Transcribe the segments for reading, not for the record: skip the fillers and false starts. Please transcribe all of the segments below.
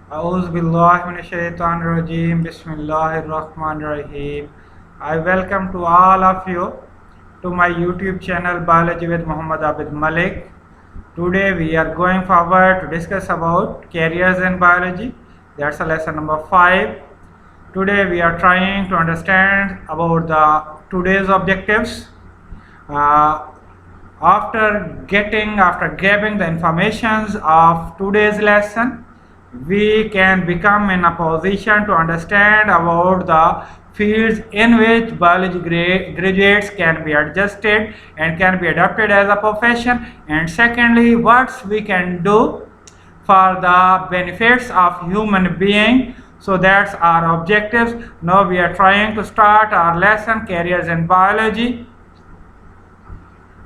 A'udhu billahi minash shaitanir rajim. Bismillahir rahmanir rahim. I welcome to all of you to my YouTube channel Biology with Muhammad Abid Malik. Today we are going forward to discuss about careers in biology. That's a lesson number 5. Today we are trying to understand about the today's objectives. Uh, after grabbing the informations of today's lesson, we can become in a position to understand about the fields in which biology graduates can be adjusted and can be adopted as a profession, and secondly what we can do for the benefits of human being. So that's our objectives. Now we are trying to start our lesson, careers in biology.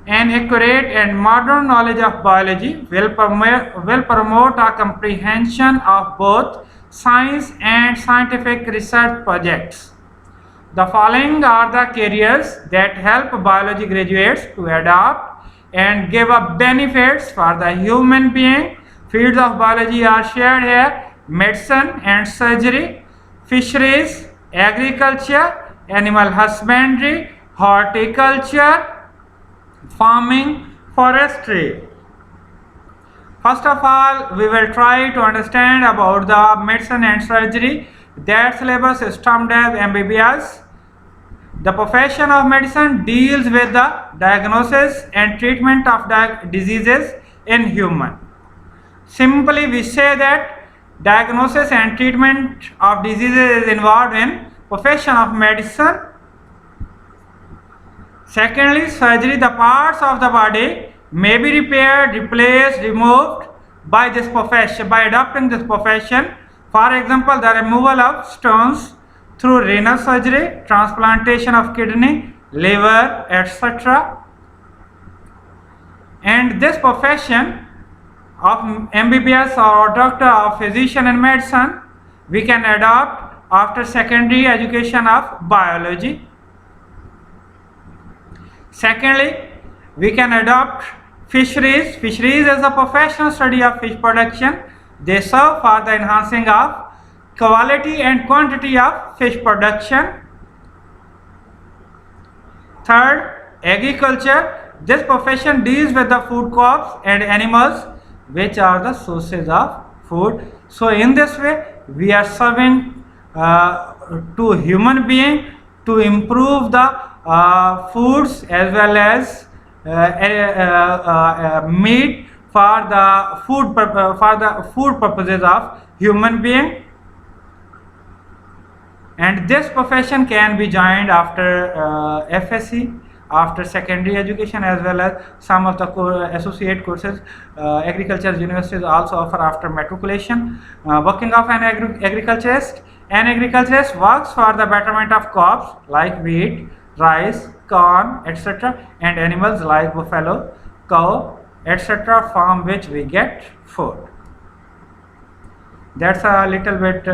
An accurate and modern knowledge of biology will promote a comprehension of both science and scientific research projects. The following are the careers that help biology graduates to adopt and give up benefits for the human being. Fields of biology are shared here: medicine and surgery, fisheries, agriculture, animal husbandry, horticulture, farming, forestry. First of all, we will try to understand about the medicine and surgery. That syllabus is termed as MBBS. The profession of medicine deals with the diagnosis and treatment of diseases in human. Simply we say that diagnosis and treatment of diseases is involved in profession of medicine. Secondly, surgery, the parts of the body may be repaired, replaced, removed by this profession, by adopting this profession. For example, the removal of stones through renal surgery, transplantation of kidney, liver, etc. And this profession of MBBS or doctor or physician in medicine we can adopt after secondary education of biology. Secondly, we can adopt fisheries. Fisheries is a professional study of fish production. They serve for the enhancing of quality and quantity of fish production. Third, agriculture. This profession deals with the food crops and animals which are the sources of food. So in this way we are serving to human being to improve the foods as well as meat for the food purposes of human being. And this profession can be joined after FSC, after secondary education, as well as some of the associate courses agriculture universities also offer after matriculation. Working of an agriculturist. An agriculturist works for the betterment of crops like wheat, rice, corn, etc., and animals like buffalo, cow, etc., from which we get food. That's a little bit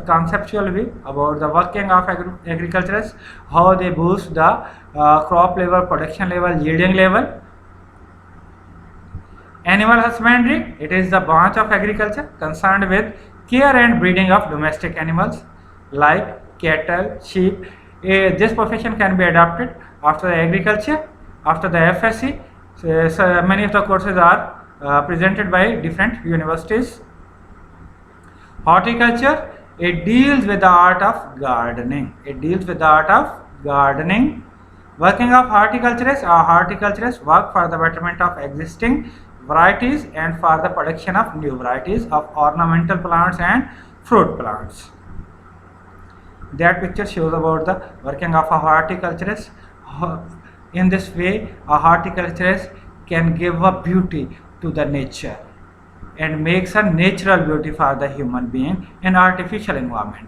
conceptual view about the working of agriculturists, how they boost the crop level, production level, yielding level. Animal husbandry, it is the branch of agriculture concerned with care and breeding of domestic animals like cattle, sheep. This profession can be adopted after the agriculture, after the FSC. So many of the courses are presented by different universities. Horticulture, it deals with the art of gardening. Working of horticulturists, horticulturists work for the betterment of existing varieties and for the production of new varieties of ornamental plants and fruit plants. That picture shows about the working of a horticulturist. In this way, a horticulturist can give a beauty to the nature and makes a natural beauty for the human being in artificial environment.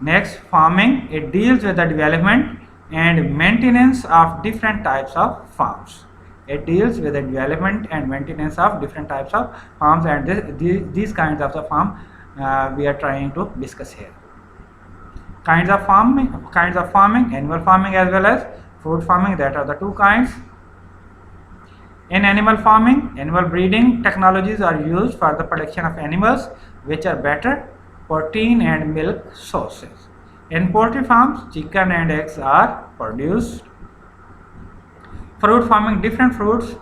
Next, farming, it deals with the development and maintenance of different types of farms. It deals with the development and maintenance of different types of farms, and these kinds of the farm we are trying to discuss here. Kinds of farming, animal farming as well as fruit farming, that are the two kinds. In animal farming, animal breeding technologies are used for the production of animals which are better protein and milk sources. In poultry farms, chicken and eggs are produced. Fruit farming, different fruit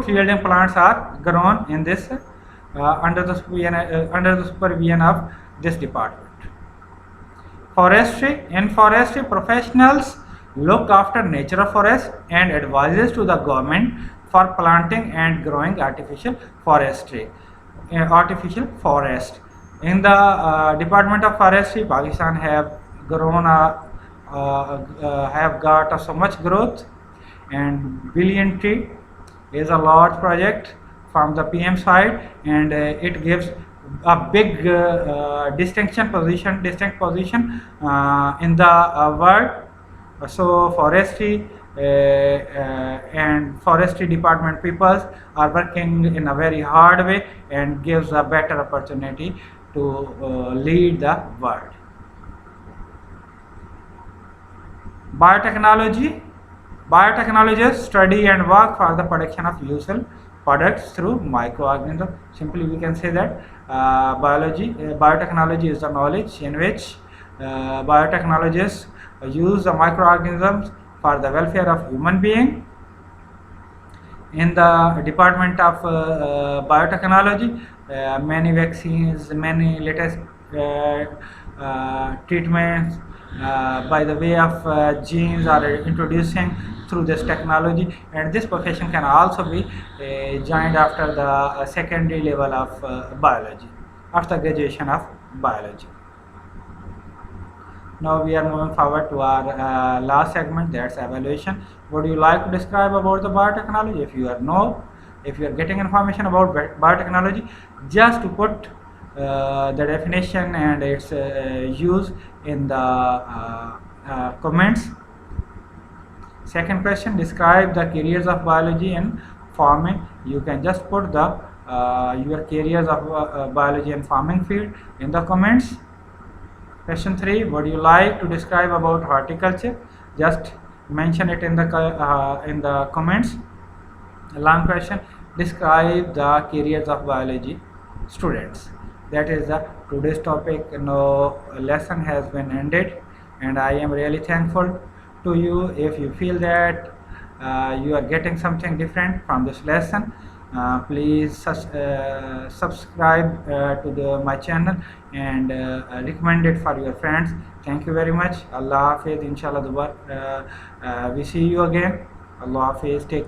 yielding plants are grown in this under the supervision of this department. Forestry, in forestry, professionals look after natural forests and advises to the government for planting and growing artificial forestry, artificial forest. In the Department of Forestry, Pakistan have grown have got so much growth, and billion tree is a large project from the PM side, and it gives a big distinct position in the world. So forestry and forestry department peoples are working in a very hard way and gives a better opportunity to lead the world. Biotechnology. Biotechnologists study and work for the production of useful products through microorganisms. Simply we can say that biotechnology is the knowledge in which biotechnologists use the microorganisms for the welfare of human being. In the Department of Biotechnology, many vaccines, many latest treatments by the way of genes are introducing through this technology, and this profession can also be joined after the secondary level of biology, after graduation of biology. Now we are moving forward to our last segment, that's evaluation. Would you like to describe about the biotechnology? If you are getting information about biotechnology, just to put the definition and its use in the comments. Second question, describe the careers of biology and farming. You can just put the your careers of biology and farming field in the comments. Question 3, would you like to describe about horticulture? Just mention it in the comments. Long question, describe the careers of biology students. That is the today's topic. No lesson has been ended, and I am really thankful to you if you feel that you are getting something different from this lesson. Please subscribe to my channel and recommend it for your friends. Thank you very much. Allah Hafiz. Inshallah, we see you again. Allah Hafiz. Take